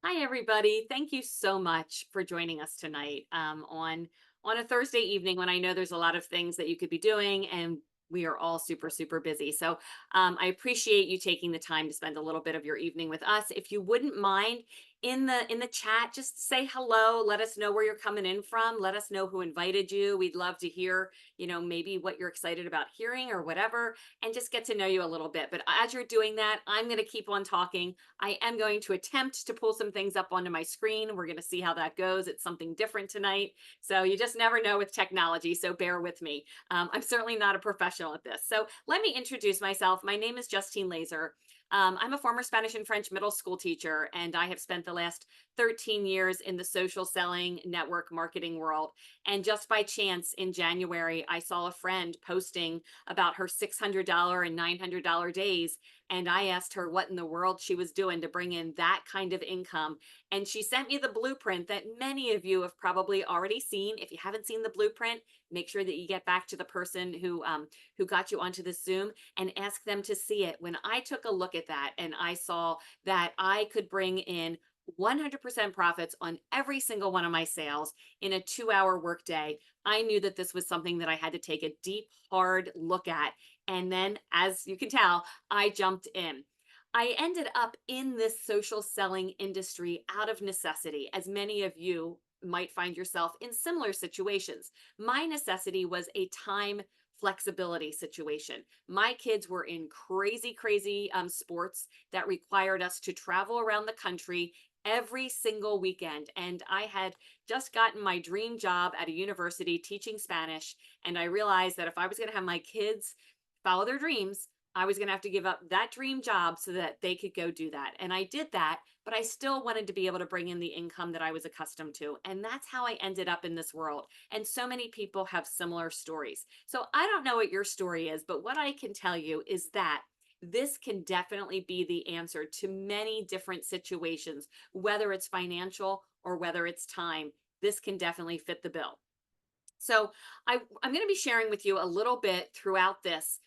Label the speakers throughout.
Speaker 1: Hi, everybody. Thank you so much for joining us tonight on a Thursday evening when I know there's a lot of things that you could be doing, and we are all super busy. So I appreciate you taking the time to spend a little bit of your evening with us. If you wouldn't mind in the chat, just say hello. Let us know where you're coming in from. Let us know who invited you. We'd love to hear, maybe what you're excited about hearing or whatever, and just get to know you a little bit. But as you're doing that, I'm going to keep on talking. I am going to attempt to pull some things up onto my screen. We're going to see how that goes. It's something different tonight. So you just never know with technology. So bear with me. I'm certainly not a professional at this. So let me introduce myself. My name is Justine Laser. I'm a former Spanish and French middle school teacher, and I have spent the last 13 years in the social selling network marketing world. And just by chance, in January, I saw a friend posting about her $600 and $900 days. And I asked her what in the world she was doing to bring in that kind of income. And she sent me the blueprint that many of you have probably already seen. If you haven't seen the blueprint, make sure that you get back to the person who got you onto the Zoom and ask them to see it. When I took a look at that and I saw that I could bring in 100% profits on every single one of my sales in a 2-hour workday, I knew that this was something that I had to take a deep, hard look at. And then, as you can tell, I jumped in. I ended up in this social selling industry out of necessity, as many of you might find yourself in similar situations. My necessity was a time flexibility situation. My kids were in crazy sports that required us to travel around the country every single weekend. And I had just gotten my dream job at a university teaching Spanish. And I realized that if I was going to have my kids follow their dreams, I was going to have to give up that dream job so that they could go do that. And I did that, but I still wanted to be able to bring in the income that I was accustomed to. And that's how I ended up in this world. And so many people have similar stories. So I don't know what your story is, but what I can tell you is that this can definitely be the answer to many different situations, whether it's financial or whether it's time. This can definitely fit the bill. So I'm going to be sharing with you a little bit throughout this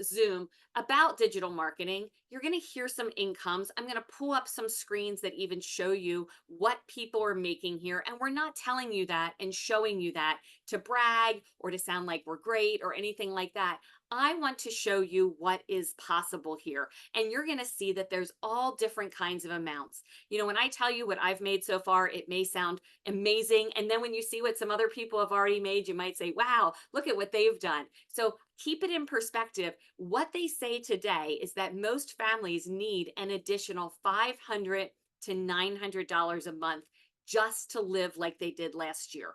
Speaker 1: Zoom about digital marketing. You're going to hear some incomes. I'm going to pull up some screens that even show you what people are making here. And we're not telling you that and showing you that to brag or to sound like we're great or anything like that. I want to show you what is possible here. And you're going to see that there's all different kinds of amounts. When I tell you what I've made so far, it may sound amazing. And then when you see what some other people have already made, you might say, wow, look at what they've done. So keep it in perspective. What they say today is that most families need an additional $500 to $900 a month just to live like they did last year.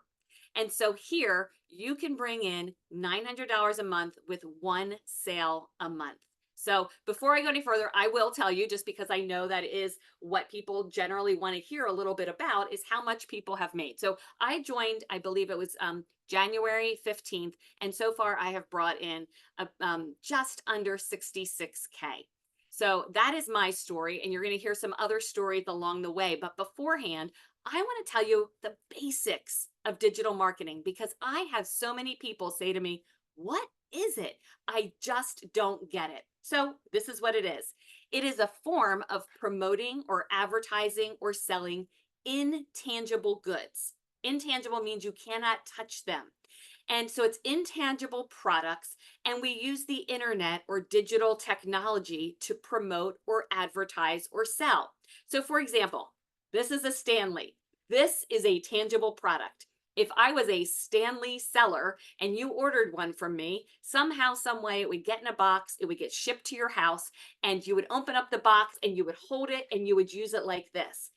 Speaker 1: And so here you can bring in $900 a month with one sale a month. So before I go any further, I will tell you, just because I know that is what people generally want to hear a little bit about, is how much people have made. So I joined, I believe it was January 15th. And so far I have brought in just under 66K. So that is my story. And you're going to hear some other stories along the way. But beforehand, I want to tell you the basics of digital marketing because I have so many people say to me, what is it? I just don't get it. So this is what it is. It is a form of promoting or advertising or selling intangible goods. Intangible means you cannot touch them. And so it's intangible products, and we use the internet or digital technology to promote or advertise or sell. So for example, this is a Stanley. This is a tangible product. If I was a Stanley seller and you ordered one from me, somehow, some way it would get in a box, it would get shipped to your house, and you would open up the box and you would hold it and you would use it like this.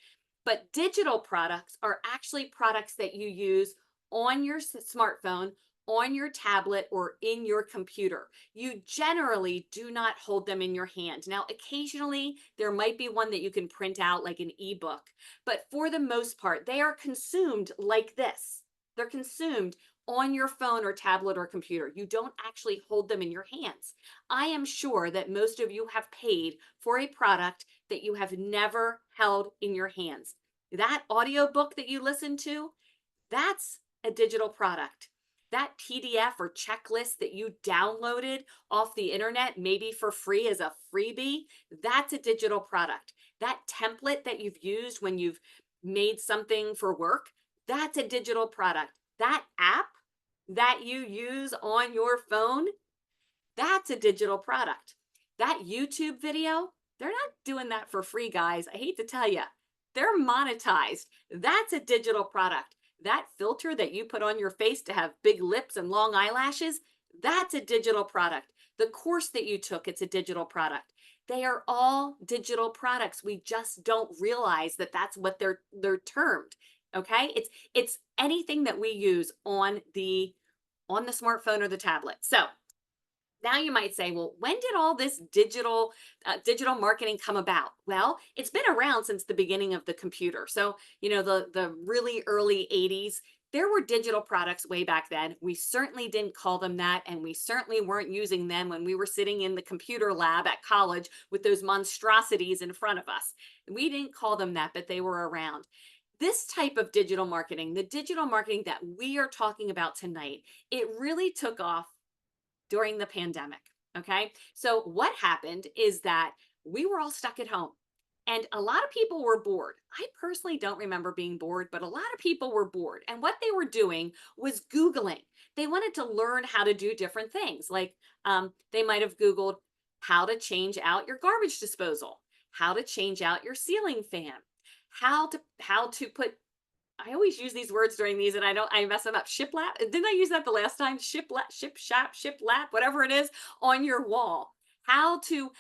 Speaker 1: But digital products are actually products that you use on your smartphone, on your tablet, or in your computer. You generally do not hold them in your hand. Now, occasionally there might be one that you can print out like an ebook, but for the most part, they are consumed like this. They're consumed on your phone or tablet or computer. You don't actually hold them in your hands. I am sure that most of you have paid for a product that you have never held in your hands. That audiobook that you listen to, that's a digital product. that PDF or checklist that you downloaded off the internet, maybe for free as a freebie, that's a digital product. That template that you've used when you've made something for work, that's a digital product. That app that you use on your phone, that's a digital product. That YouTube video, they're not doing that for free, guys. I hate to tell you, they're monetized. That's a digital product. That filter that you put on your face to have big lips and long eyelashes, that's a digital product. The course that you took, it's a digital product. They are all digital products. We just don't realize that that's what they're termed. Okay? It's anything that we use on the smartphone or the tablet. So, now you might say, well, when did all this digital marketing come about? Well, it's been around since the beginning of the computer. So, the really early 80s, there were digital products way back then. We certainly didn't call them that, and we certainly weren't using them when we were sitting in the computer lab at college with those monstrosities in front of us. We didn't call them that, but they were around. This type of digital marketing, the digital marketing that we are talking about tonight, it really took off during the pandemic. Okay. So, what happened is that we were all stuck at home and a lot of people were bored. I personally don't remember being bored, but a lot of people were bored. And what they were doing was Googling. They wanted to learn how to do different things. Like they might have Googled how to change out your garbage disposal, how to change out your ceiling fan, how to put, I always use these words during these and I mess them up. Shiplap. Didn't I use that the last time? Shiplap, shiplap, whatever it is on your wall. How to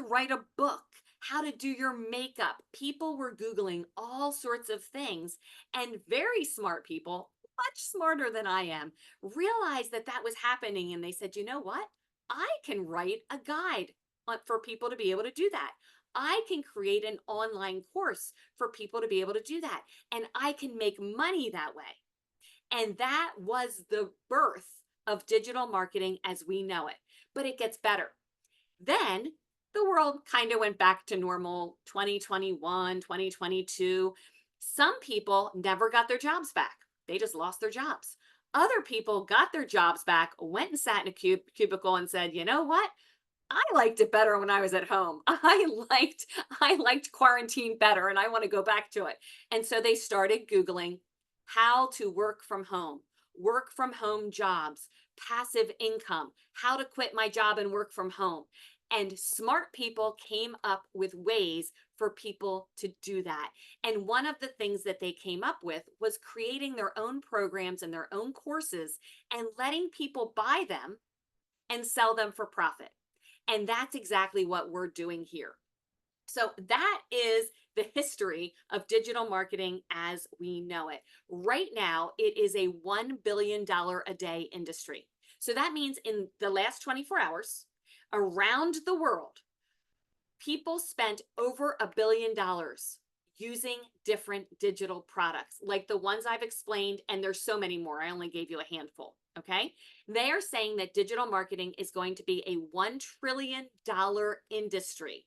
Speaker 1: write a book, how to do your makeup. People were Googling all sorts of things, and very smart people, much smarter than I am, realized that that was happening, and they said, you know what? I can write a guide for people to be able to do that. I can create an online course for people to be able to do that. And I can make money that way. And that was the birth of digital marketing as we know it. But it gets better. Then the world kind of went back to normal 2021, 2022. Some people never got their jobs back. They just lost their jobs. Other people got their jobs back, went and sat in a cubicle and said, you know what? I liked it better when I was at home. I liked quarantine better and I want to go back to it. And so they started Googling how to work from home jobs, passive income, how to quit my job and work from home. And smart people came up with ways for people to do that. And one of the things that they came up with was creating their own programs and their own courses and letting people buy them and sell them for profit. And that's exactly what we're doing here. So that is the history of digital marketing as we know it. Right now, it is a $1 billion a day industry. So that means in the last 24 hours, around the world, people spent over $1 billion using different digital products like the ones I've explained, and there's so many more. I only gave you a handful. Okay. They are saying that digital marketing is going to be a $1 trillion industry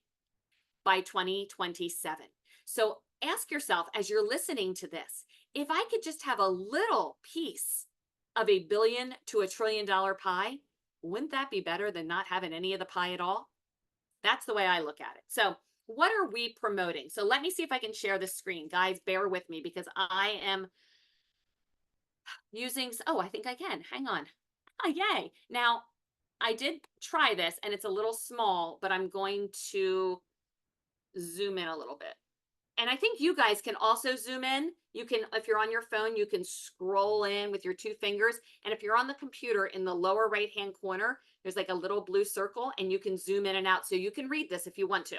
Speaker 1: by 2027. So ask yourself as you're listening to this, if I could just have a little piece of $1 billion to $1 trillion pie, wouldn't that be better than not having any of the pie at all? That's the way I look at it. So what are we promoting? So let me see if I can share this screen. Guys, bear with me because I am using, oh, I think I can. Hang on. Oh, yay. Now, I did try this and it's a little small, but I'm going to zoom in a little bit. And I think you guys can also zoom in. You can, if you're on your phone, you can scroll in with your two fingers. And if you're on the computer in the lower right-hand corner, there's like a little blue circle and you can zoom in and out. So you can read this if you want to.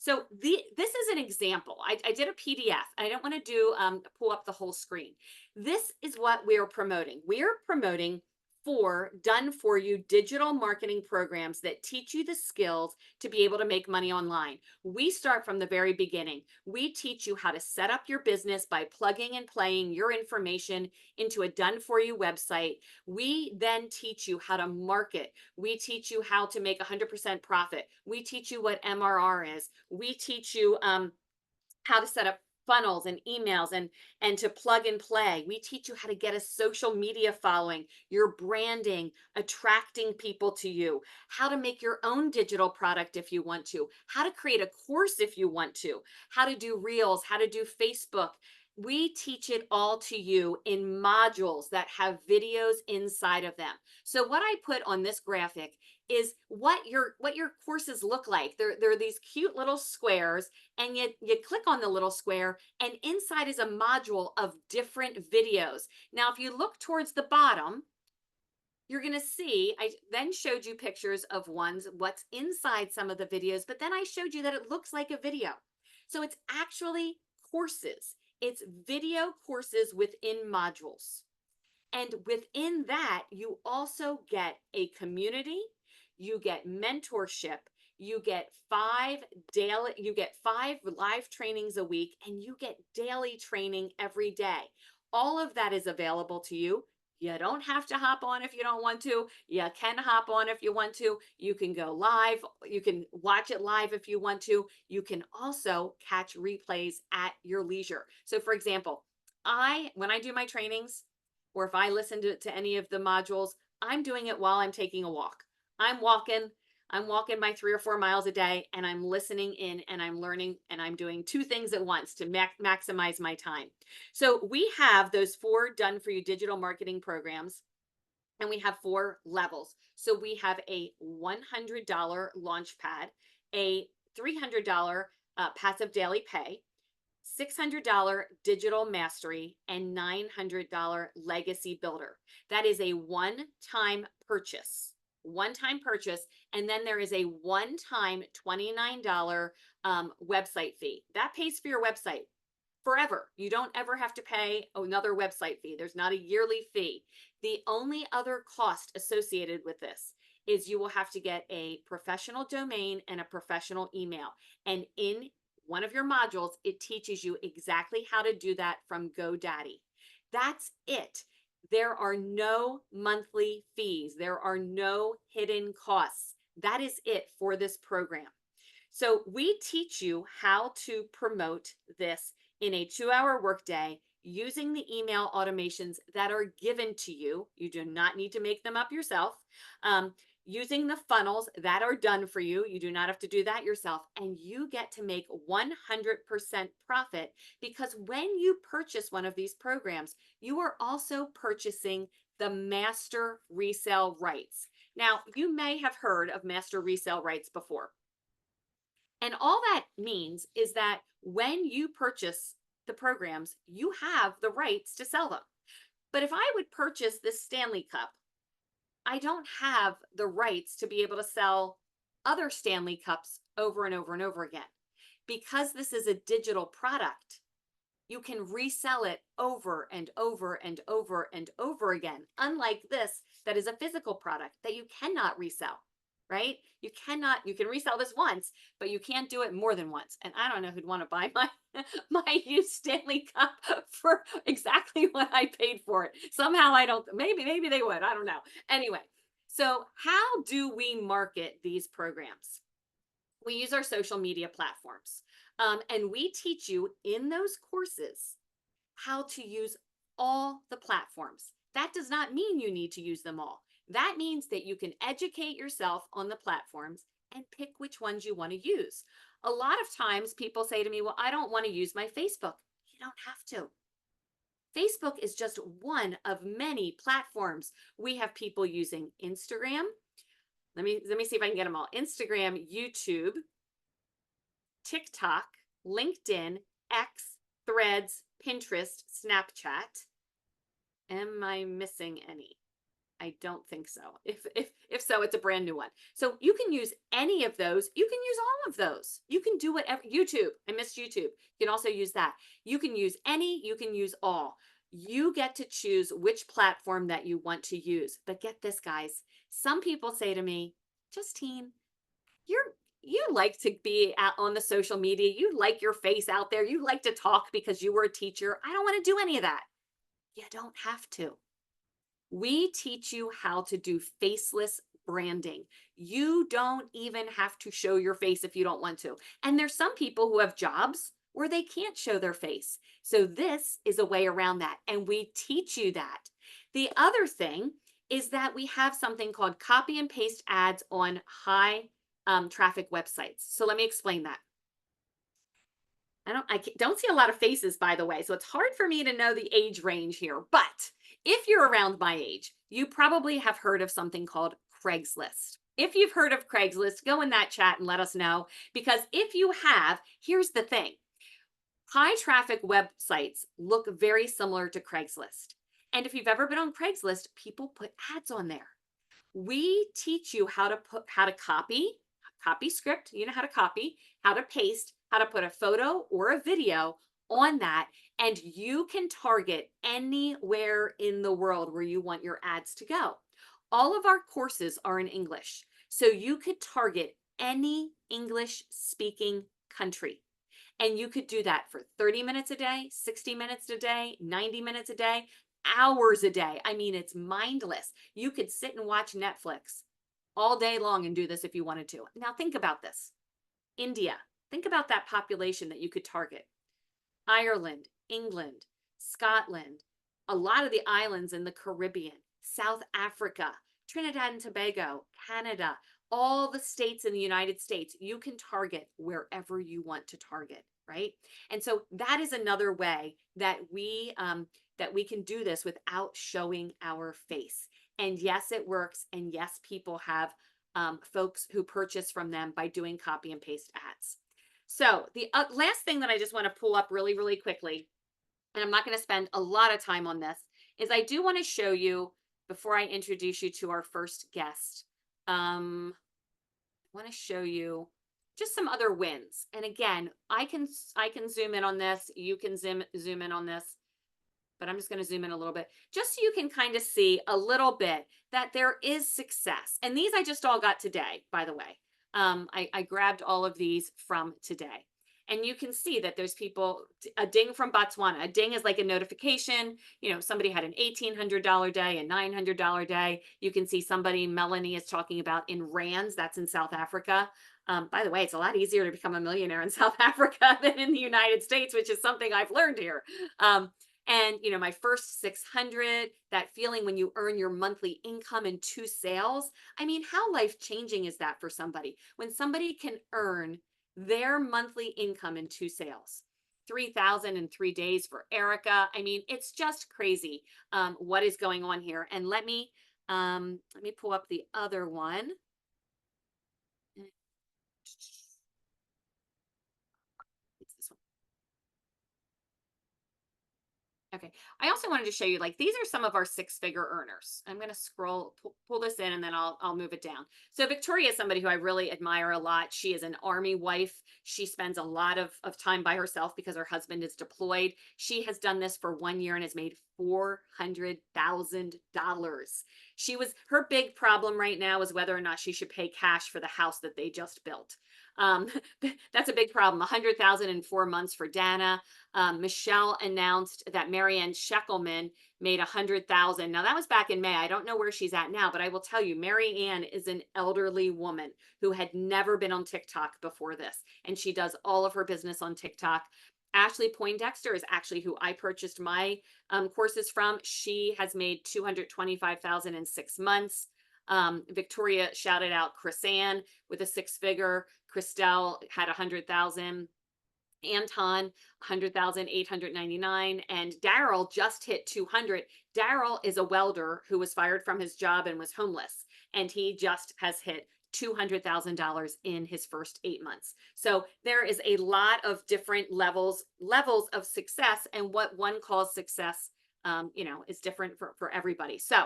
Speaker 1: So this is an example. I did a PDF. I don't want to do pull up the whole screen. This is what we're promoting. We're promoting 4 done-for-you digital marketing programs that teach you the skills to be able to make money online. We start from the very beginning. We teach you how to set up your business by plugging and playing your information into a done-for-you website. We then teach you how to market. We teach you how to make 100% profit. We teach you what MRR is. We teach you how to set up funnels and emails and to plug and play. We teach you how to get a social media following, your branding, attracting people to you, how to make your own digital product if you want to, how to create a course if you want to, how to do reels, how to do Facebook. We teach it all to you in modules that have videos inside of them. So what I put on this graphic is what your courses look like. They're these cute little squares, and you click on the little square, and inside is a module of different videos. Now, if you look towards the bottom, you're going to see, I then showed you pictures of what's inside some of the videos, but then I showed you that it looks like a video. So it's actually courses. It's video courses within modules. And within that, you also get a community, you get mentorship, you get 5 live trainings a week, and you get daily training every day. All of that is available to you. You don't have to hop on if you don't want to. You can hop on if you want to. You can go live. You can watch it live if you want to. You can also catch replays at your leisure. So for example, when I do my trainings, or if I listen to any of the modules, I'm doing it while I'm taking a walk. I'm walking, I'm walking my 3 or 4 miles a day, and I'm listening in and I'm learning, and I'm doing 2 things at once to maximize my time. So we have those 4 done-for-you digital marketing programs, and we have 4 levels. So we have a $100 launch pad, a $300 passive daily pay, $600 digital mastery, and $900 legacy builder. That is a one-time purchase. One-time purchase, and then there is a one-time $29 website fee. That pays for your website forever. You don't ever have to pay another website fee. There's not a yearly fee. The only other cost associated with this is you will have to get a professional domain and a professional email. And in one of your modules, it teaches you exactly how to do that from GoDaddy. That's it. There are no monthly fees. There are no hidden costs. That is it for this program. So we teach you how to promote this in a 2-hour workday using the email automations that are given to you. You do not need to make them up yourself. Using the funnels that are done for you. You do not have to do that yourself. And you get to make 100% profit, because when you purchase one of these programs, you are also purchasing the master resale rights. Now, you may have heard of master resale rights before. And all that means is that when you purchase the programs, you have the rights to sell them. But if I would purchase this Stanley Cup, I don't have the rights to be able to sell other Stanley Cups over and over and over again. Because this is a digital product, you can resell it over and over and over and over again. Unlike this, that is a physical product that you cannot resell, right? You can resell this once, but you can't do it more than once. And I don't know who'd want to buy my used Stanley Cup for exactly what I paid for it. Somehow I don't, maybe they would, I don't know. Anyway, so how do we market these programs? We use our social media platforms. And we teach you in those courses how to use all the platforms. That does not mean you need to use them all. That means that you can educate yourself on the platforms and pick which ones you want to use. A lot of times people say to me, well, I don't want to use my Facebook. You don't have to. Facebook is just one of many platforms. We have people using Instagram. Let me see if I can get them all. Instagram, YouTube, TikTok, LinkedIn, X, Threads, Pinterest, Snapchat. Am I missing any? I don't think so. If so, it's a brand new one. So you can use any of those. You can use all of those. You can do whatever. YouTube. I missed YouTube. You can also use that. You can use any, you can use all. You get to choose which platform that you want to use. But get this, guys. Some people say to me, Justine, you like to be out on the social media. You like your face out there. You like to talk because you were a teacher. I don't want to do any of that. You don't have to. We teach you how to do faceless branding. You don't even have to show your face if you don't want to. And there's some people who have jobs or they can't show their face. So this is a way around that. And we teach you that. The other thing is that we have something called copy and paste ads on high traffic websites. So let me explain that. I don't see a lot of faces, by the way, so it's hard for me to know the age range here. But if you're around my age, you probably have heard of something called Craigslist. If you've heard of Craigslist, go in that chat and let us know. Because if you have, here's the thing. High traffic websites look very similar to Craigslist. And if you've ever been on Craigslist, people put ads on there. We teach you how to copy script, you know how to copy, how to paste, how to put a photo or a video on that, and you can target anywhere in the world where you want your ads to go. All of our courses are in English, so you could target any English speaking country. And you could do that for 30 minutes a day, 60 minutes a day, 90 minutes a day, hours a day. I mean, it's mindless. You could sit and watch Netflix all day long and do this if you wanted to. Now, think about this. India, think about that population that you could target. Ireland, England, Scotland, a lot of the islands in the Caribbean, South Africa, Trinidad and Tobago, Canada, all the states in the United States, you can target wherever you want to target, right? And so that is another way that we can do this without showing our face. And yes, it works. And yes, people have folks who purchase from them by doing copy and paste ads. So the last thing that I just want to pull up really, really quickly, and I'm not going to spend a lot of time on this, is I do want to show you, before I introduce you to our first guest, I want to show you just some other wins. And again, I can zoom in on this. You can zoom in on this, but I'm just going to zoom in a little bit just so you can kind of see a little bit that there is success. And these I just all got today, by the way. I grabbed all of these from today. And you can see that there's people, a ding from Botswana. A ding is like a notification. You know, somebody had an $1,800 day, a $900 day. You can see somebody, Melanie is talking about in rands. That's in South Africa. By the way, it's a lot easier to become a millionaire in South Africa than in the United States, which is something I've learned here. And, you know, my first 600, that feeling when you earn your monthly income in 2 sales. I mean, how life-changing is that for somebody? When somebody can earn their monthly income in 2 sales. 3,000 in 3 days for Erica. I mean, it's just crazy what is going on here. And let me pull up the other one. It's this one. Okay. I also wanted to show you, like, these are some of our 6-figure earners. I'm going to scroll, pull this in, and then I'll move it down. So Victoria is somebody who I really admire a lot. She is an Army wife. She spends a lot of time by herself because her husband is deployed. She has done this for 1 year and has made $400,000. Her big problem right now is whether or not she should pay cash for the house that they just built. That's a big problem. 100,000 in 4 months for Dana. Michelle announced that Marianne Sheckelman made 100,000. Now that was back in May. I don't know where she's at now, but I will tell you, Marianne is an elderly woman who had never been on TikTok before this, and she does all of her business on TikTok. Ashley Poindexter is actually who I purchased my courses from. She has made 225,000 in 6 months. Victoria shouted out Chrisanne with a 6-figure. Christelle had 100,000. Anton, 100,899, and Daryl just hit 200. Daryl is a welder who was fired from his job and was homeless, and he just has hit $200,000 in his first 8 months. So there is a lot of different levels of success, and what one calls success, you know, is different for everybody. So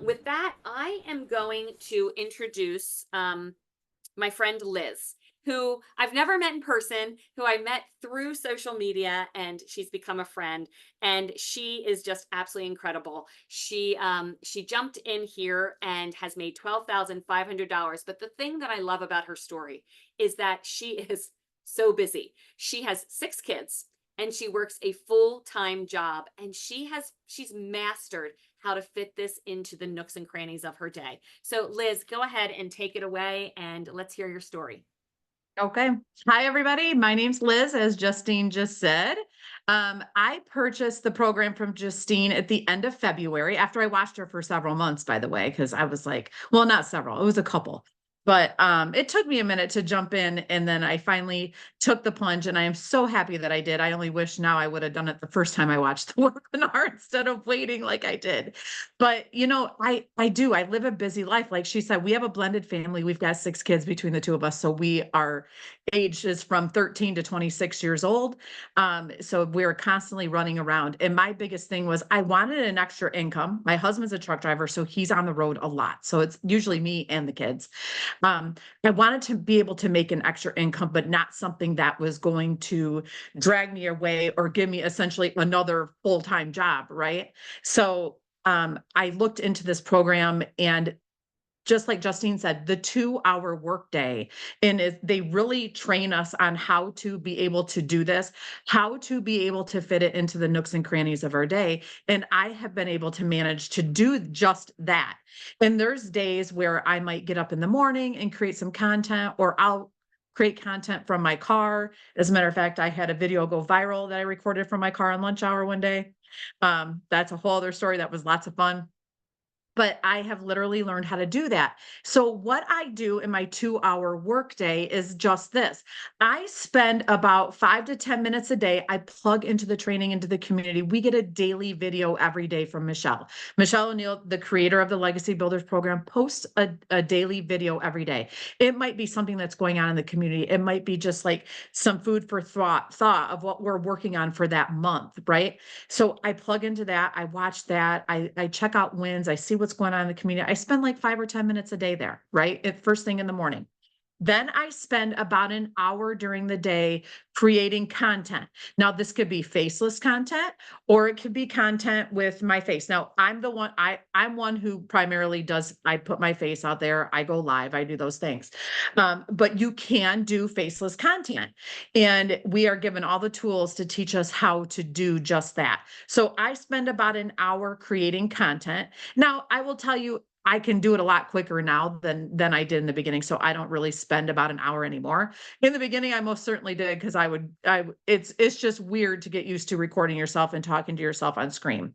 Speaker 1: with that, I am going to introduce my friend Liz, who I've never met in person, who I met through social media, and she's become a friend, and she is just absolutely incredible. She jumped in here and has made $12,500. But the thing that I love about her story is that she is so busy. She has 6 kids and she works a full-time job, and she's mastered how to fit this into the nooks and crannies of her day. So Liz, go ahead and take it away, and let's hear your story.
Speaker 2: Okay. Hi, everybody. My name's Liz, as Justine just said. I purchased the program from Justine at the end of February after I watched her for several months, by the way, because I was like, well, not several, it was a couple. But it took me a minute to jump in, and then I finally took the plunge, and I am so happy that I did. I only wish now I would have done it the first time I watched the webinar instead of waiting like I did. But I live a busy life. Like she said, we have a blended family. We've got 6 kids between the two of us, so we are ages from 13 to 26 years old. So we're constantly running around. And my biggest thing was I wanted an extra income. My husband's a truck driver, so he's on the road a lot. So it's usually me and the kids. Um, I wanted to be able to make an extra income, but not something that was going to drag me away or give me essentially another full-time job, right? So I looked into this program, and just like Justine said, the 2-hour workday. And they really train us on how to be able to do this, how to be able to fit it into the nooks and crannies of our day. And I have been able to manage to do just that. And there's days where I might get up in the morning and create some content, or I'll create content from my car. As a matter of fact, I had a video go viral that I recorded from my car on lunch hour one day. That's a whole other story. That was lots of fun, but I have literally learned how to do that. So what I do in my 2-hour workday is just this. I spend about 5 to 10 minutes a day. I plug into the training, into the community. We get a daily video every day from Michelle. Michelle O'Neill, the creator of the Legacy Builders program, posts a daily video every day. It might be something that's going on in the community. It might be just like some food for thought of what we're working on for that month, right? So I plug into that. I watch that. I check out wins. I see what's going on in the community. I spend like 5 or 10 minutes a day there, right? At first thing in the morning. Then I spend about an hour during the day creating content. Now, this could be faceless content, or it could be content with my face. Now, I'm one who primarily does, I put my face out there, I go live, I do those things. But you can do faceless content. And we are given all the tools to teach us how to do just that. So I spend about an hour creating content. Now, I will tell you, I can do it a lot quicker now than I did in the beginning. So I don't really spend about an hour anymore. In the beginning, I most certainly did, because it's just weird to get used to recording yourself and talking to yourself on screen.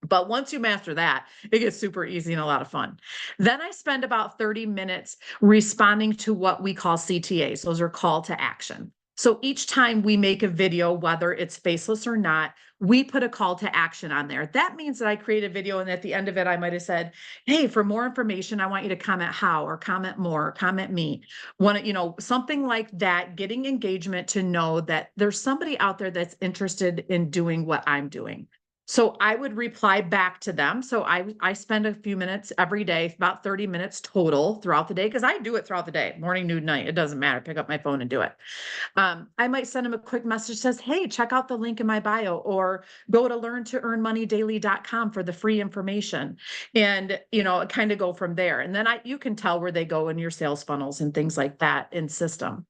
Speaker 2: But once you master that, it gets super easy and a lot of fun. Then I spend about 30 minutes responding to what we call CTAs. Those are call to action. So each time we make a video, whether it's faceless or not, we put a call to action on there. That means that I create a video, and at the end of it, I might have said, hey, for more information, I want you to comment how, or comment more, or comment me. Something like that, getting engagement to know that there's somebody out there that's interested in doing what I'm doing. So I would reply back to them. So I spend a few minutes every day, about 30 minutes total throughout the day, because I do it throughout the day, morning, noon, night. It doesn't matter. Pick up my phone and do it. I might send them a quick message that says, hey, check out the link in my bio, or go to learntoearnmoneydaily.com for the free information. And, kind of go from there. And then you can tell where they go in your sales funnels and things like that in system.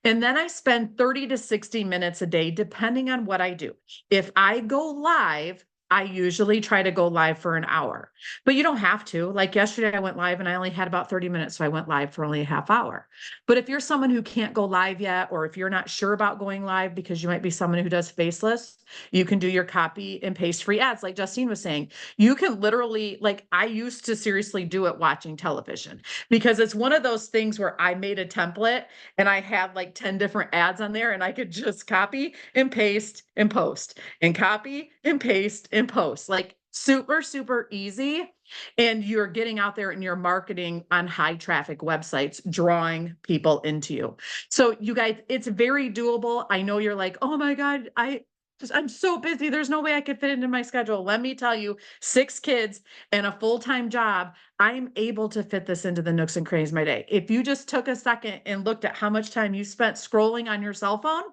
Speaker 2: And then I spend 30 to 60 minutes a day, depending on what I do. If I go live, I usually try to go live for an hour, but you don't have to. Like yesterday, I went live and I only had about 30 minutes. So I went live for only a half hour. But if you're someone who can't go live yet, or if you're not sure about going live because you might be someone who does faceless, you can do your copy and paste free ads. Like Justine was saying, you can literally, like I used to seriously do it watching television, because it's one of those things where I made a template and I had like 10 different ads on there, and I could just copy and paste and post, and copy and paste and post, like super, super easy. And you're getting out there and you're marketing on high traffic websites, drawing people into you. So you guys, it's very doable. I know you're like, oh my God, I'm so busy. There's no way I could fit into my schedule. Let me tell you, 6 kids and a full-time job, I'm able to fit this into the nooks and crannies of my day. If you just took a second and looked at how much time you spent scrolling on your cell phone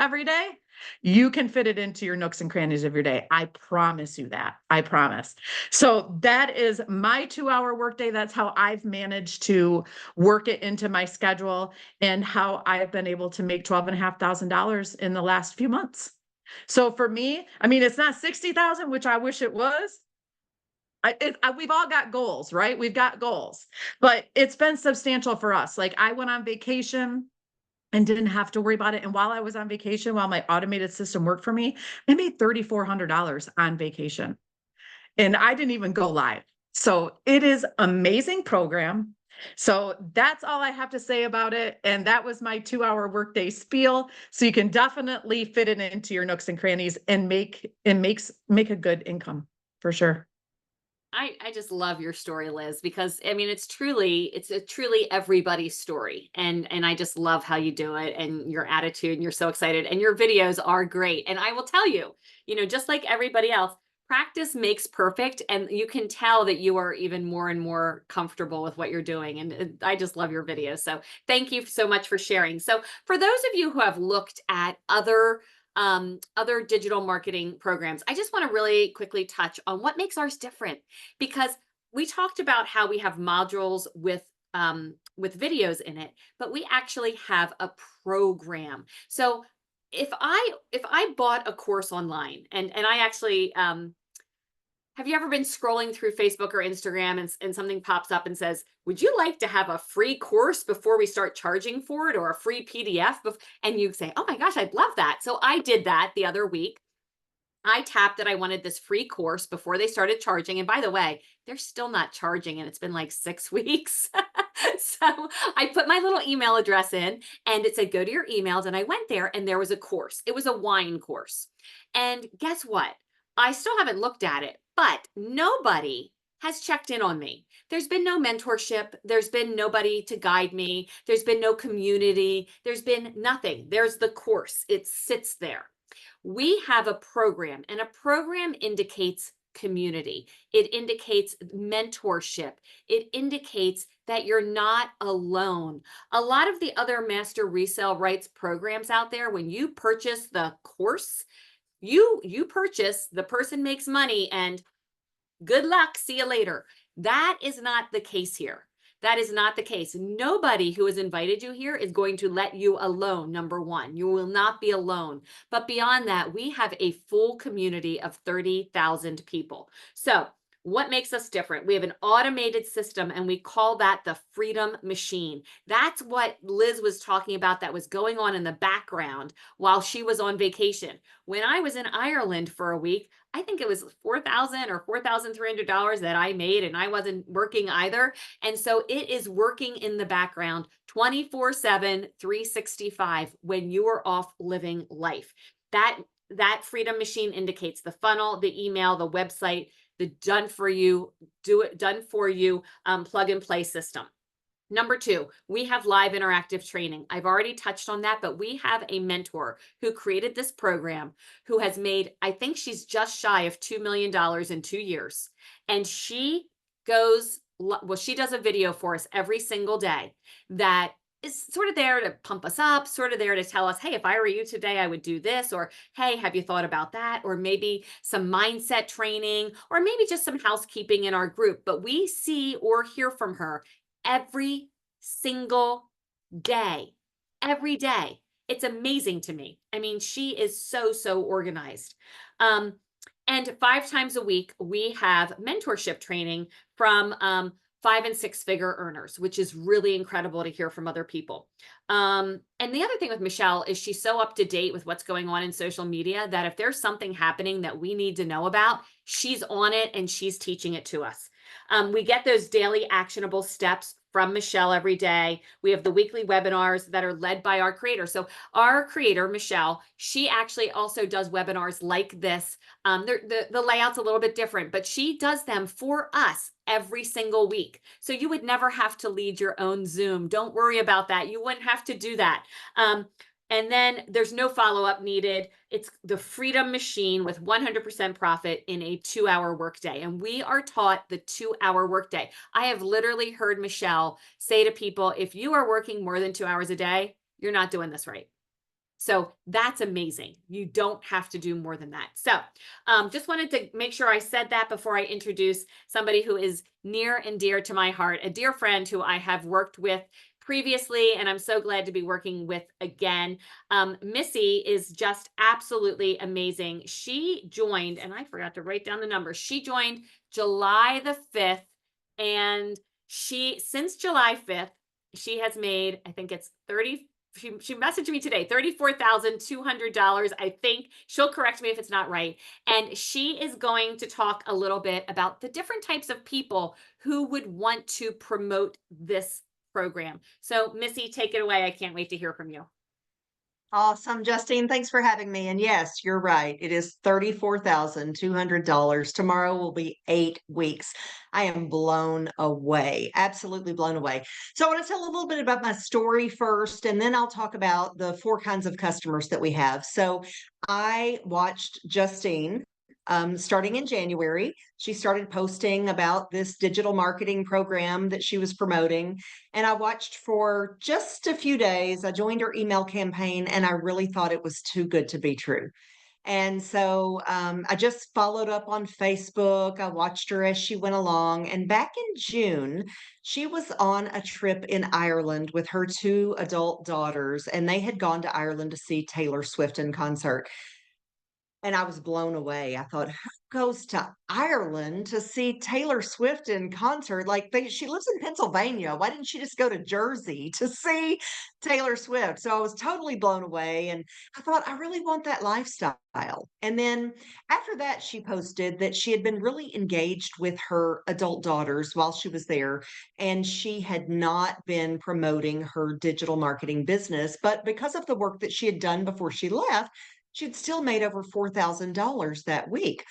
Speaker 2: every day, you can fit it into your nooks and crannies of your day. I promise you that. I promise. So that is my 2-hour workday. That's how I've managed to work it into my schedule, and how I've been able to make $12,500 in the last few months. So for me, I mean, it's not 60,000, which I wish it was. We've all got goals, right? We've got goals, but it's been substantial for us. Like I went on vacation and didn't have to worry about it. And while I was on vacation, while my automated system worked for me, I made $3,400 on vacation and I didn't even go live. So it is amazing program. So that's all I have to say about it. And that was my 2-hour workday spiel. So you can definitely fit it into your nooks and crannies and make a good income for sure.
Speaker 1: I just love your story, Liz, because I mean it's a truly everybody's story. And I just love how you do it and your attitude and you're so excited and your videos are great. And I will tell you, just like everybody else, practice makes perfect and you can tell that you are even more and more comfortable with what you're doing. And I just love your videos. So thank you so much for sharing. So for those of you who have looked at other digital marketing programs, I just want to really quickly touch on what makes ours different because we talked about how we have modules with videos in it, but we actually have a program. So if I bought a course online and I actually have you ever been scrolling through Facebook or Instagram and something pops up and says, would you like to have a free course before we start charging for it or a free PDF? And you say, oh my gosh, I'd love that. So I did that the other week. I tapped that I wanted this free course before they started charging. And by the way, they're still not charging, and it's been like 6 weeks. So I put my little email address in and it said, go to your emails. And I went there and there was a course. It was a wine course. And guess what? I still haven't looked at it, but nobody has checked in on me. There's been no mentorship. There's been nobody to guide me. There's been no community. There's been nothing. There's the course. It sits there. We have a program, and a program indicates community. It indicates mentorship. It indicates that you're not alone. A lot of the other master resale rights programs out there, when you purchase the course, you purchase, the person makes money, and good luck, see you later. That is not the case here. That is not the case. Nobody who has invited you here is going to let you alone, number one. You will not be alone. But beyond that, we have a full community of 30,000 people. So what makes us different? We have an automated system and we call that the Freedom Machine. That's what Liz was talking about that was going on in the background while she was on vacation. When I was in Ireland for a week, I think it was $4,000 or $4,300 that I made, and I wasn't working either. And so it is working in the background 24/7, 365 when you are off living life. That Freedom Machine indicates the funnel, the email, the website, the done for you, do it done for you plug and play system. Number two, we have live interactive training. I've already touched on that, but we have a mentor who created this program who has made, I think she's just shy of $2 million in 2 years. And she does a video for us every single day that is sort of there to pump us up, sort of there to tell us, hey, if I were you today, I would do this, or hey, have you thought about that? Or maybe some mindset training, or maybe just some housekeeping in our group. But we see or hear from her every single day, every day. It's amazing to me. I mean, she is so, so organized. Um, and 5 times a week, we have mentorship training from 5 and 6 figure earners, which is really incredible to hear from other people. And the other thing with Michelle is she's so up to date with what's going on in social media that if there's something happening that we need to know about, she's on it and she's teaching it to us. We get those daily actionable steps from Michelle every day. We have the weekly webinars that are led by our creator. So our creator, Michelle, she actually also does webinars like this. The layout's a little bit different, but she does them for us every single week. So you would never have to lead your own Zoom. Don't worry about that. You wouldn't have to do that. And then there's no follow-up needed. It's the Freedom Machine with 100% profit in a 2-hour workday. And we are taught the 2-hour workday. I have literally heard Michelle say to people, if you are working more than 2 hours a day, you're not doing this right. So that's amazing. You don't have to do more than that. So just wanted to make sure I said that before I introduce somebody who is near and dear to my heart, a dear friend who I have worked with previously, and I'm so glad to be working with again. Missy is just absolutely amazing. She joined, and I forgot to write down the number. She joined July the 5th, and since July 5th, she has made, I think it's she messaged me today, $34,200. I think she'll correct me if it's not right. And she is going to talk a little bit about the different types of people who would want to promote this program. So, Missy, take it away. I can't wait to hear from you.
Speaker 3: Awesome, Justine. Thanks for having me. And yes, you're right. It is $34,200. Tomorrow will be 8 weeks. I am blown away, absolutely blown away. So, I want to tell a little bit about my story first, and then I'll talk about the four kinds of customers that we have. So, I watched Justine. Starting in January, she started posting about this digital marketing program that she was promoting. And I watched for just a few days. I joined her email campaign and I really thought it was too good to be true. And so I just followed up on Facebook. I watched her as she went along. And back in June, she was on a trip in Ireland with her two adult daughters, and they had gone to Ireland to see Taylor Swift in concert. And I was blown away. I thought, who goes to Ireland to see Taylor Swift in concert? Like she lives in Pennsylvania. Why didn't she just go to Jersey to see Taylor Swift? So I was totally blown away. And I thought, I really want that lifestyle. And then after that, she posted that she had been really engaged with her adult daughters while she was there. And she had not been promoting her digital marketing business. But because of the work that she had done before she left, she'd still made over $4,000 that week.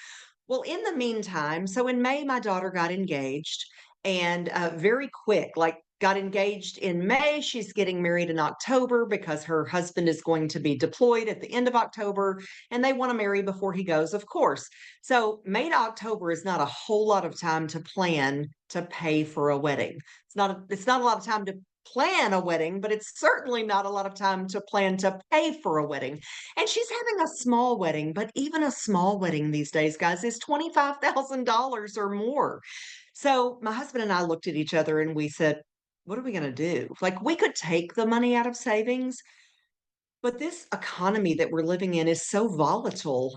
Speaker 3: Well, in the meantime, so in May, my daughter got engaged and very quick, like got engaged in May. She's getting married in October because her husband is going to be deployed at the end of October and they want to marry before he goes, of course. So May to October is not a whole lot of time to plan to pay for a wedding. It's not a lot of time to plan a wedding, but it's certainly not a lot of time to plan to pay for a wedding. And she's having a small wedding, but even a small wedding these days, guys, is $25,000 or more. So my husband and I looked at each other and we said, what are we going to do? Like, we could take the money out of savings, but this economy that we're living in is so volatile.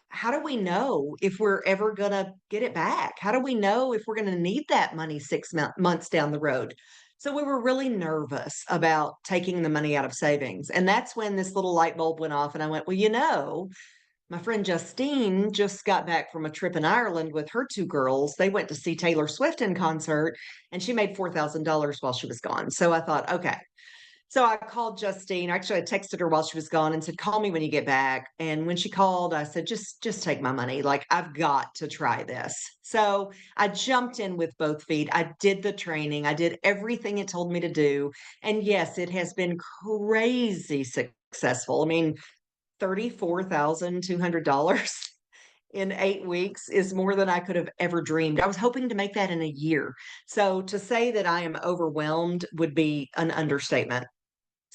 Speaker 3: How do we know if we're ever going to get it back? How do we know if we're going to need that money 6 months down the road? So we were really nervous about taking the money out of savings. And that's when this little light bulb went off. And I went, well, my friend Justine just got back from a trip in Ireland with her two girls. They went to see Taylor Swift in concert and she made $4,000 while she was gone. So I thought, okay. So I called Justine. Actually, I texted her while she was gone and said, call me when you get back. And when she called, I said, just take my money. Like, I've got to try this. So I jumped in with both feet. I did the training. I did everything it told me to do. And yes, it has been crazy successful. I mean, $34,200 in 8 weeks is more than I could have ever dreamed. I was hoping to make that in a year. So to say that I am overwhelmed would be an understatement.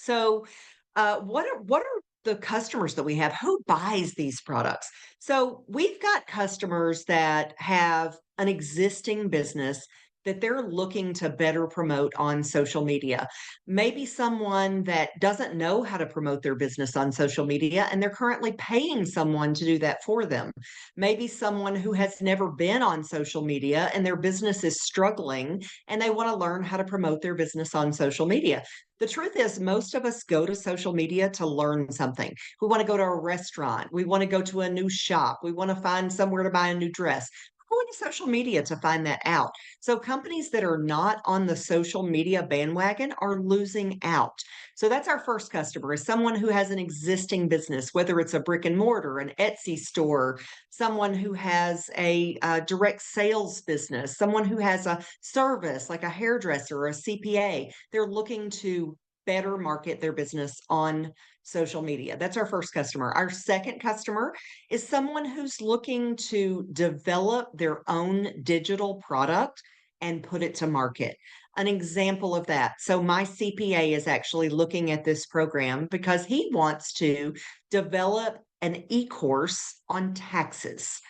Speaker 3: So, what are the customers that we have? Who buys these products? So, we've got customers that have an existing business that they're looking to better promote on social media. Maybe someone that doesn't know how to promote their business on social media and they're currently paying someone to do that for them. Maybe someone who has never been on social media and their business is struggling and they want to learn how to promote their business on social media. The truth is, most of us go to social media to learn something. We want to go to a restaurant. We want to go to a new shop. We want to find somewhere to buy a new dress. We're going to social media to find that out. So companies that are not on the social media bandwagon are losing out. So that's our first customer is someone who has an existing business, whether it's a brick and mortar, an Etsy store, someone who has a direct sales business, someone who has a service like a hairdresser or a CPA. They're looking to better market their business on social media. That's our first customer. Our second customer is someone who's looking to develop their own digital product and put it to market. An example of that. So, my CPA is actually looking at this program because he wants to develop an e course on taxes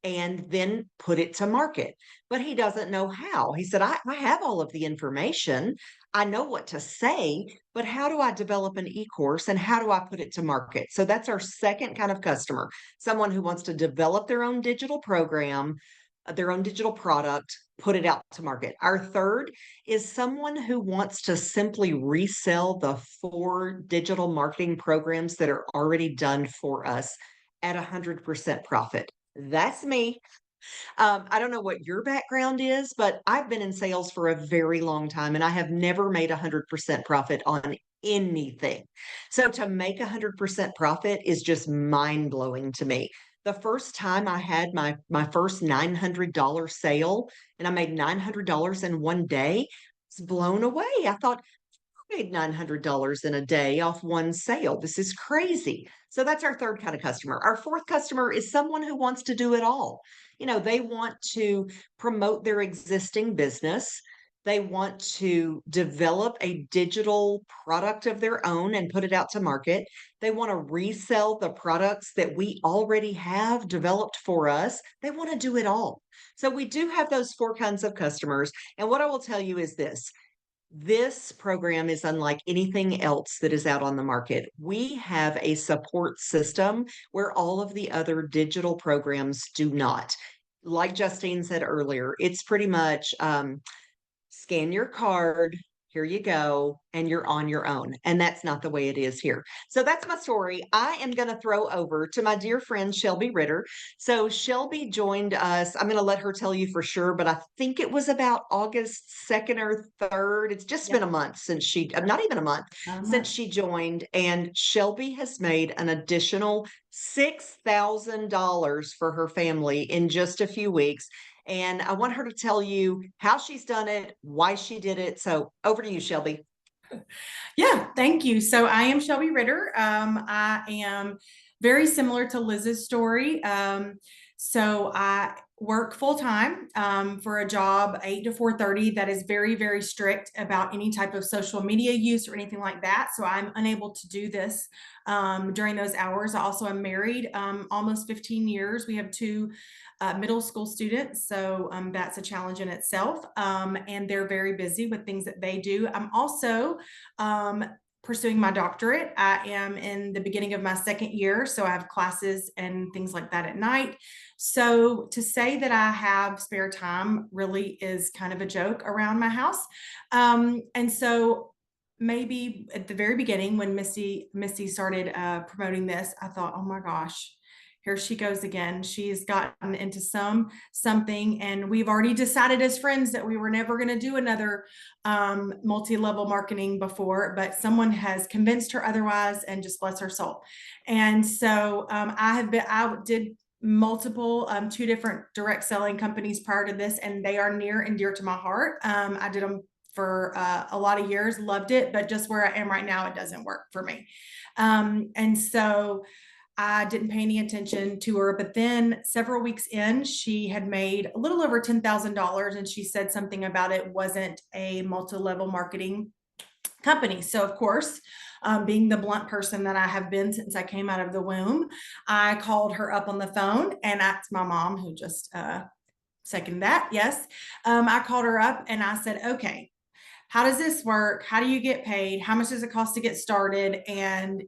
Speaker 3: and then put it to market. But he doesn't know how. He said, I have all of the information. I know what to say, but how do I develop an e course and how do I put it to market? So that's our second kind of customer, someone who wants to develop their own digital program, their own digital product, put it out to market. Our third is someone who wants to simply resell the 4 digital marketing programs that are already done for us at 100% profit. That's me. I don't know what your background is, but I've been in sales for a very long time and I have never made 100% profit on anything. So to make 100% profit is just mind blowing to me. The first time I had my first $900 sale and I made $900 in one day, I was blown away. I thought, made $900 in a day off one sale. This is crazy. So that's our third kind of customer. Our fourth customer is someone who wants to do it all. They want to promote their existing business. They want to develop a digital product of their own and put it out to market. They want to resell the products that we already have developed for us. They want to do it all. So we do have those 4 kinds of customers. And what I will tell you is this program is unlike anything else that is out on the market. We have a support system where all of the other digital programs do not. Like Justine said earlier, it's pretty much scan your card, here you go, and you're on your own. And that's not the way it is here. So that's my story. I am going to throw over to my dear friend, Shelby Ritter. So Shelby joined us. I'm going to let her tell you for sure, but I think it was about August 2nd or 3rd. It's just been a month since not even a month since she joined. And Shelby has made an additional $6,000 for her family in just a few weeks. And I want her to tell you how she's done it, why she did it. So over to you, Shelby.
Speaker 4: Yeah, thank you. So I am Shelby Ritter. I am very similar to Liz's story. So I work full time for a job 8 to 4:30 that is very, very strict about any type of social media use or anything like that. So I'm unable to do this during those hours. I also am married almost 15 years. We have 2 middle school students. So that's a challenge in itself. And they're very busy with things that they do. I'm also pursuing my doctorate. I am in the beginning of my 2nd year, so I have classes and things like that at night. So to say that I have spare time really is kind of a joke around my house. And so maybe at the very beginning when Missy started promoting this, I thought, oh my gosh, here she goes again. She's gotten into something, and we've already decided as friends that we were never going to do another multi-level marketing before, but someone has convinced her otherwise, and just bless her soul. And so I did multiple 2 different direct selling companies prior to this, and they are near and dear to my heart. I did them for a lot of years, loved it, but just where I am right now, it doesn't work for me. And so I didn't pay any attention to her, but then several weeks in, she had made a little over $10,000, and she said something about it wasn't a multi-level marketing company. So of course, being the blunt person that I have been since I came out of the womb, I called her up on the phone, and that's my mom who just seconded that. Yes. I called her up and I said, okay, how does this work? How do you get paid? How much does it cost to get started? And,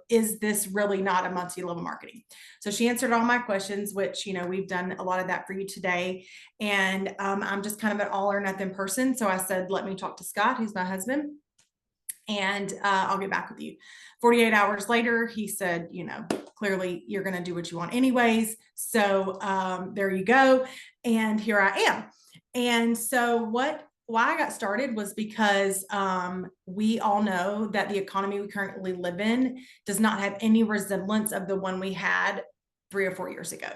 Speaker 4: is this really not a multi-level marketing? So she answered all my questions, which, we've done a lot of that for you today. And I'm just kind of an all or nothing person. So I said, let me talk to Scott, who's my husband, and I'll get back with you. 48 hours later, he said, clearly you're going to do what you want anyways. So there you go. And here I am. And so why I got started was because we all know that the economy we currently live in does not have any resemblance of the one we had 3 or 4 years ago.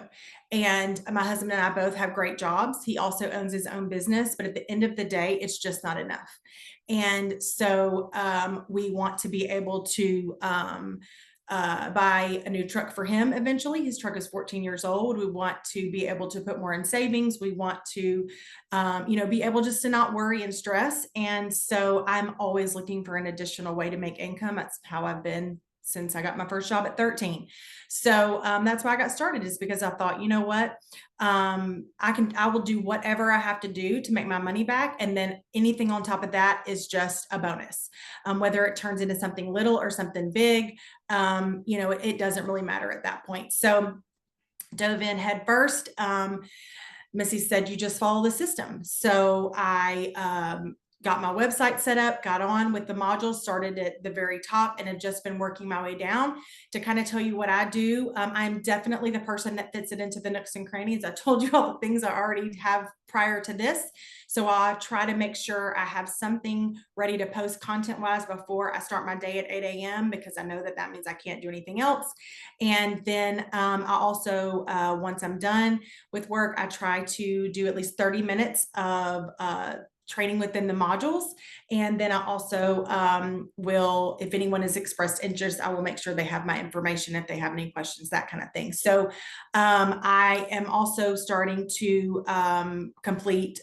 Speaker 4: And my husband and I both have great jobs. He also owns his own business, but at the end of the day, it's just not enough. And so we want to be able to buy a new truck for him eventually. His truck is 14 years old. We want to be able to put more in savings. We want to, be able just to not worry and stress. And so I'm always looking for an additional way to make income. That's how I've been since I got my first job at 13. So that's why I got started, is because I thought, you know what, I will do whatever I have to do to make my money back. And then anything on top of that is just a bonus. Whether it turns into something little or something big, it doesn't really matter at that point. So dove in head first. Missy said, you just follow the system. So I got my website set up, got on with the modules, started at the very top, and have just been working my way down to kind of tell you what I do. I'm definitely the person that fits it into the nooks and crannies. I told you all the things I already have prior to this. So I try to make sure I have something ready to post content wise before I start my day at 8 a.m. because I know that means I can't do anything else. And then I also, once I'm done with work, I try to do at least 30 minutes of training within the modules. And then I also will, if anyone has expressed interest, I will make sure they have my information if they have any questions, that kind of thing. So I am also starting to complete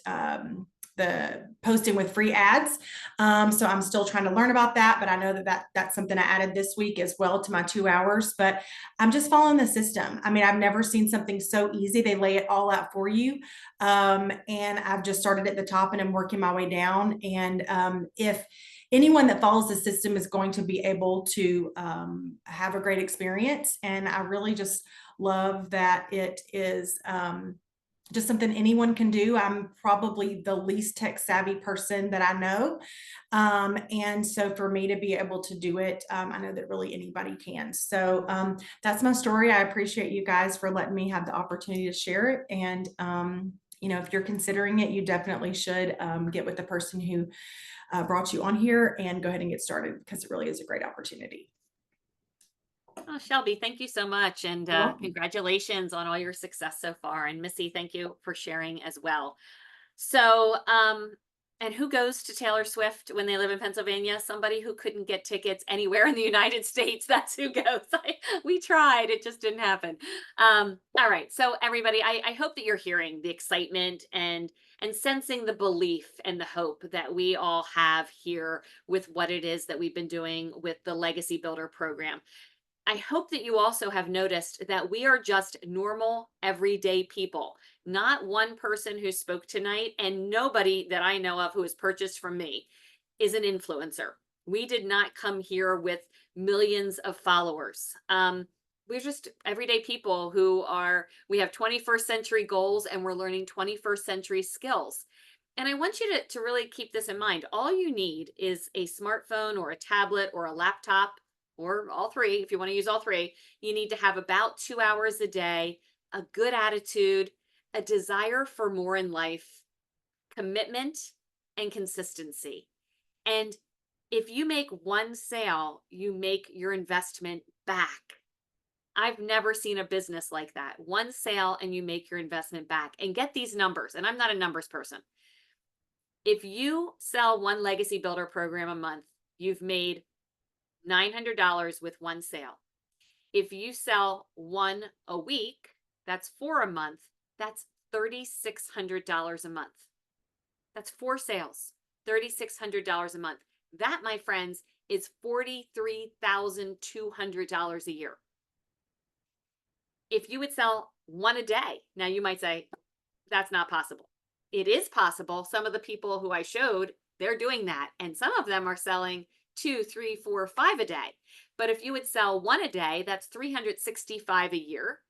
Speaker 4: the posting with free ads. So I'm still trying to learn about that, but I know that's something I added this week as well to my 2 hours, but I'm just following the system. I mean, I've never seen something so easy. They lay it all out for you. And I've just started at the top and I'm working my way down. And if anyone that follows the system is going to be able to have a great experience. And I really just love that it is just something anyone can do. I'm probably the least tech savvy person that I know. And so for me to be able to do it, I know that really anybody can. So that's my story. I appreciate you guys for letting me have the opportunity to share it. And, if you're considering it, you definitely should get with the person who brought you on here and go ahead and get started because it really is a great opportunity.
Speaker 1: Oh, Shelby, thank you so much. And
Speaker 4: You're welcome.
Speaker 1: congratulations on all your success so far. And Missy, thank you for sharing as well. So, and who goes to Taylor Swift when they live in Pennsylvania? Somebody who couldn't get tickets anywhere in the United States. That's who goes. We tried, it just didn't happen. All right. So everybody, I hope that you're hearing the excitement and sensing the belief and the hope that we all have here with what it is that we've been doing with the Legacy Builder program. I hope that you also have noticed that we are just normal, everyday people, not one person who spoke tonight, and nobody that I know of who has purchased from me is an influencer. We did not come here with millions of followers. We're just everyday people we have 21st century goals and we're learning 21st century skills. And I want you to really keep this in mind. All you need is a smartphone or a tablet or a laptop or all three. If you want to use all three, you need to have about 2 hours a day, a good attitude, a desire for more in life, commitment, and consistency. And if you make one sale, you make your investment back. I've never seen a business like that. One sale and you make your investment back. And get these numbers. And I'm not a numbers person. If you sell one Legacy Builder program a month, you've made $900 with one sale. If you sell one a week, that's 4 a month. That's $3,600 a month. That's 4 sales, $3,600 a month. That, my friends, is $43,200 a year. If you would sell one a day, now you might say, that's not possible. It is possible. Some of the people who I showed, they're doing that. And some of them are selling 2, 3, 4, 5 a day. But if you would sell one a day, that's 365 a year.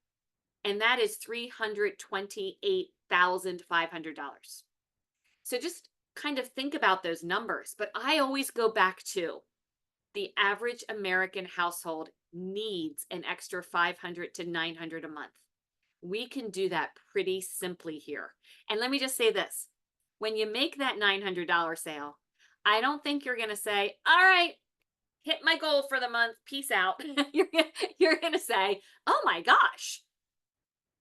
Speaker 1: And that is $328,500. So just kind of think about those numbers. But I always go back to the average American household needs an extra $500 to $900 a month. We can do that pretty simply here. And let me just say this. When you make that $900 sale, I don't think you're going to say, all right, hit my goal for the month. Peace out. You're going to say, oh my gosh,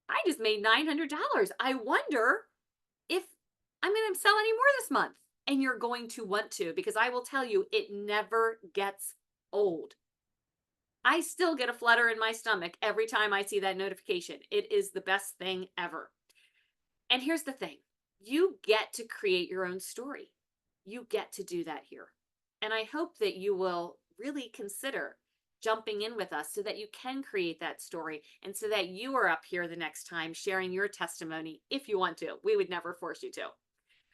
Speaker 1: I just made $900. I wonder if I'm going to sell any more this month. And you're going to want to, because I will tell you, it never gets old. I still get a flutter in my stomach every time I see that notification. It is the best thing ever. And here's the thing. You get to create your own story. You get to do that here. And I hope that you will really consider jumping in with us so that you can create that story and so that you are up here the next time sharing your testimony if you want to. We would never force you to.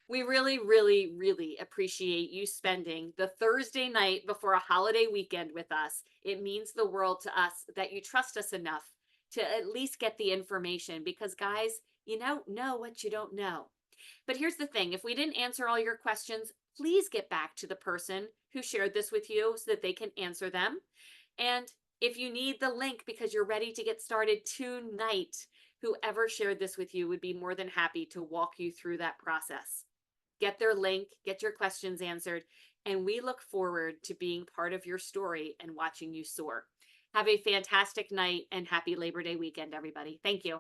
Speaker 1: We really, really, really appreciate you spending the Thursday night before a holiday weekend with us. It means the world to us that you trust us enough to at least get the information, because guys, you don't know what you don't know. But here's the thing, if we didn't answer all your questions, please get back to the person who shared this with you so that they can answer them. And if you need the link because you're ready to get started tonight, whoever shared this with you would be more than happy to walk you through that process. Get their link, get your questions answered, and we look forward to being part of your story and watching you soar. Have a fantastic night and happy Labor Day weekend, everybody. Thank you.